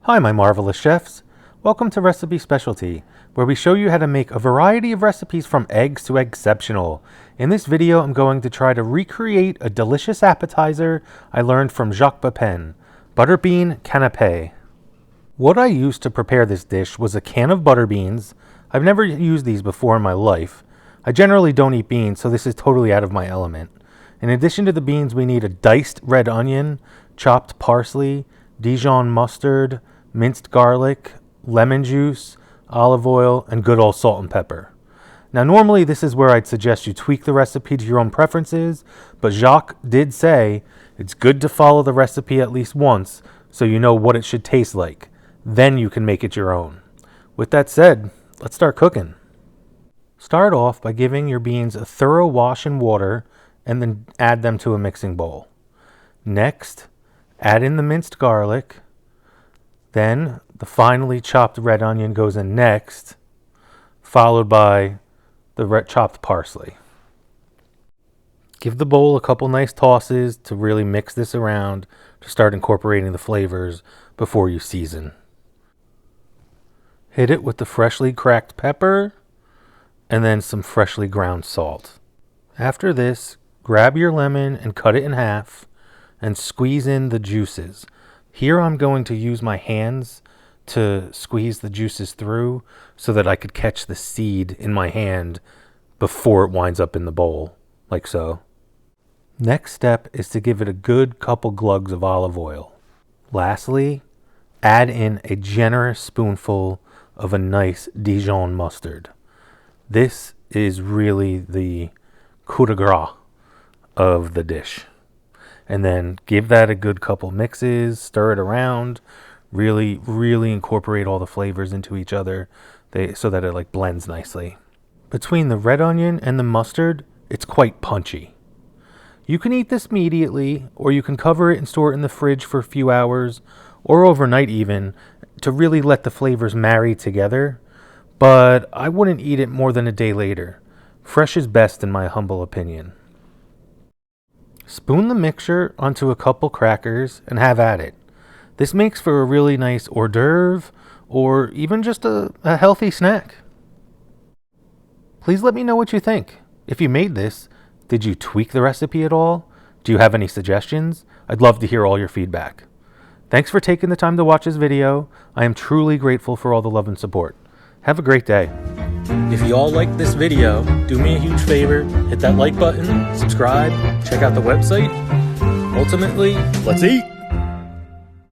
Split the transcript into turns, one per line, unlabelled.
Hi, my marvelous chefs. Welcome to Recipe Specialty, where we show you how to make a variety of recipes from eggs to eggceptional. In this video, I'm going to try to recreate a delicious appetizer I learned from Jacques Pépin, butter bean canapé. What I used to prepare this dish was a can of butter beans. I've never used these before in my life. I generally don't eat beans, so this is totally out of my element. In addition to the beans, we need a diced red onion, chopped parsley, Dijon mustard, minced garlic, lemon juice, olive oil, and good old salt and pepper. Now, normally this is where I'd suggest you tweak the recipe to your own preferences, but Jacques did say it's good to follow the recipe at least once so you know what it should taste like. Then you can make it your own. With that said, let's start cooking. Start off by giving your beans a thorough wash in water and then add them to a mixing bowl. Next, add in the minced garlic. Then the finely chopped red onion goes in next, followed by the chopped parsley. Give the bowl a couple nice tosses to really mix this around to start incorporating the flavors before you season. Hit it with the freshly cracked pepper and then some freshly ground salt. After this, grab your lemon and cut it in half and squeeze in the juices. Here I'm going to use my hands to squeeze the juices through so that I could catch the seed in my hand before it winds up in the bowl, like so. Next step is to give it a good couple glugs of olive oil. Lastly, add in a generous spoonful of a nice Dijon mustard. This is really the coup de grace of the dish. And then give that a good couple mixes, stir it around, really incorporate all the flavors into each other so that it blends nicely. Between the red onion and the mustard, it's quite punchy. You can eat this immediately, or you can cover it and store it in the fridge for a few hours, or overnight even, to really let the flavors marry together. But I wouldn't eat it more than a day later. Fresh is best in my humble opinion. Spoon the mixture onto a couple crackers and have at it. This makes for a really nice hors d'oeuvre or even just a healthy snack. Please let me know what you think. If you made this, did you tweak the recipe at all? Do you have any suggestions? I'd love to hear all your feedback. Thanks for taking the time to watch this video. I am truly grateful for all the love and support. Have a great day. If you all liked this video, do me a huge favor, hit that like button, subscribe, check out the website. Ultimately, let's eat!